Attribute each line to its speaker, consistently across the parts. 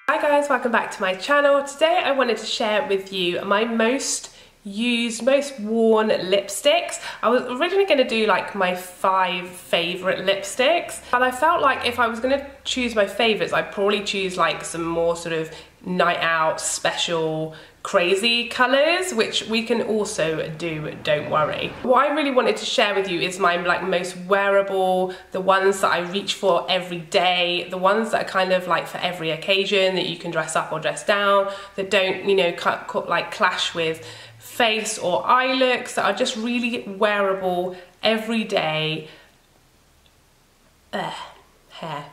Speaker 1: Hi guys, welcome back to my channel. Today I wanted to share with you my most used, most worn lipsticks. I was originally going to do like my 5 favourite lipsticks, but I felt like if I was going to choose my favourites, I'd probably choose like some more sort of night out, special, crazy colours, which we can also do, don't worry. What I really wanted to share with you is my like most wearable, the ones that I reach for every day, the ones that are kind of like for every occasion, that you can dress up or dress down, that don't, you know, like clash with face or eye looks, that are just really wearable every day hair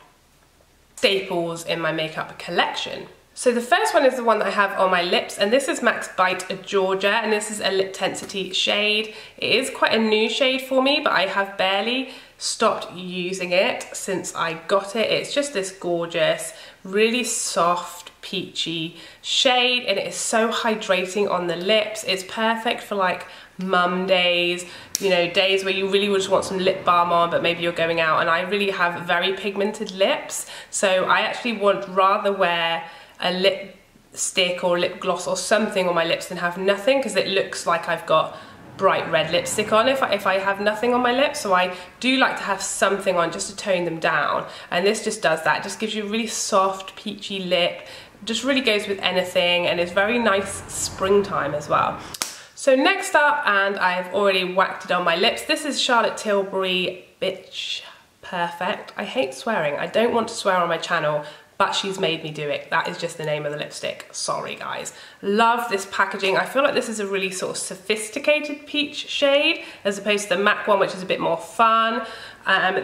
Speaker 1: staples in my makeup collection. So the first one is the one that I have on my lips, and this is Max Bite Georgia, and this is a liptensity shade. It is quite a new shade for me, but I have barely stopped using it since I got it. It's just this gorgeous, really soft, peachy shade, and it is so hydrating on the lips. It's perfect for like mum days, you know, days where you really just want some lip balm on, but maybe you're going out, and I really have very pigmented lips, so I actually would rather wear a lipstick or lip gloss or something on my lips than have nothing, because it looks like I've got bright red lipstick on if I have nothing on my lips. So I do like to have something on just to tone them down, and this just does that. It just gives you a really soft peachy lip, just really goes with anything, and it's very nice springtime as well. So next up, and I've already whacked it on my lips, this is Charlotte Tilbury Bitch Perfect. I hate swearing, I don't want to swear on my channel, but she's made me do it. That is just the name of the lipstick. Sorry guys. Love this packaging. I feel like this is a really sort of sophisticated peach shade as opposed to the MAC one, which is a bit more fun.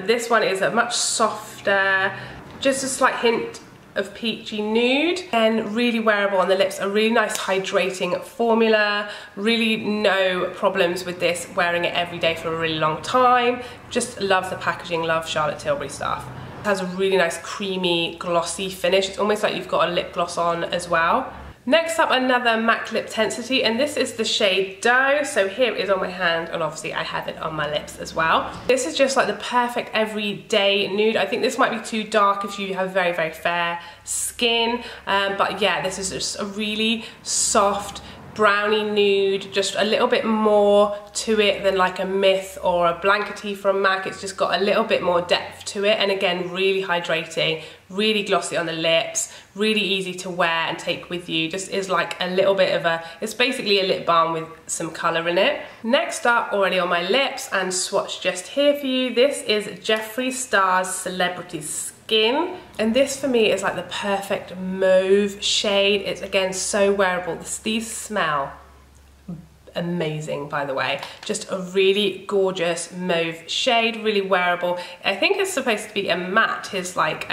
Speaker 1: This one is a much softer, just a slight hint of peachy nude, and really wearable on the lips. A really nice hydrating formula. Really no problems with this, wearing it every day for a really long time. Just love the packaging, love Charlotte Tilbury stuff. It has a really nice creamy glossy finish. It's almost like you've got a lip gloss on as well. Next up, another MAC Liptensity, and this is the shade Dough. So here it is on my hand, and obviously I have it on my lips as well. This is just like the perfect everyday nude. I think this might be too dark if you have very, very fair skin, but yeah, this is just a really soft brownie nude, just a little bit more to it than like a Myth or a Blankety from MAC. It's just got a little bit more depth to it, and again, really hydrating, really glossy on the lips, really easy to wear and take with you. Just is like a little bit of a, it's basically a lip balm with some colour in it. Next up, already on my lips and swatched just here for you, this is Jeffree Star's Celebrity Skin, and this for me is like the perfect mauve shade. It's again so wearable. These smell amazing, by the way. Just a really gorgeous mauve shade, really wearable. I think it's supposed to be a matte. His like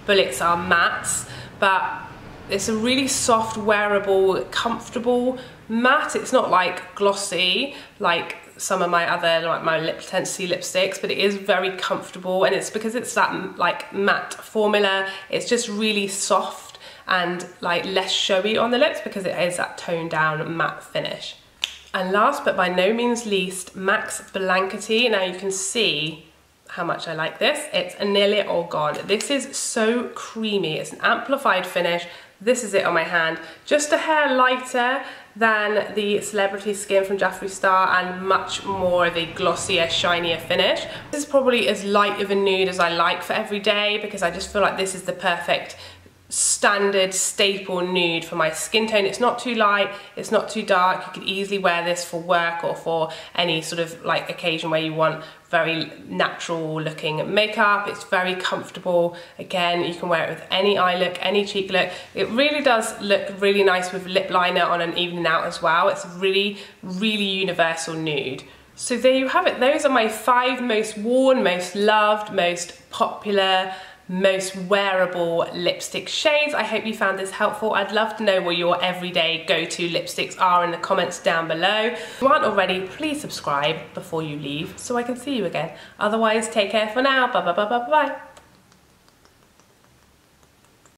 Speaker 1: bullets are mattes, but it's a really soft, wearable, comfortable matte. It's not like glossy like some of my other, like my Liptensity lipsticks, but it is very comfortable, and it's because it's that like matte formula. It's just really soft and like less showy on the lips because it is that toned down matte finish. And last but by no means least, Max Blankety. Now you can see how much I like this. It's nearly all gone. This is so creamy. It's an amplified finish. This is it on my hand. Just a hair lighter than the Celebrity Skin from Jeffree Star, and much more of a glossier, shinier finish. This is probably as light of a nude as I like for every day, because I just feel like this is the perfect standard staple nude for my skin tone. It's not too light, it's not too dark. You could easily wear this for work or for any sort of like occasion where you want very natural looking makeup. It's very comfortable. Again, you can wear it with any eye look, any cheek look. It really does look really nice with lip liner on and evening out as well. It's a really, really universal nude. So there you have it. Those are my 5 most worn, most loved, most popular, most wearable lipstick shades. I hope you found this helpful. I'd love to know what your everyday go-to lipsticks are in the comments down below. If you aren't already, please subscribe before you leave so I can see you again. Otherwise, take care for now. Bye bye bye bye bye.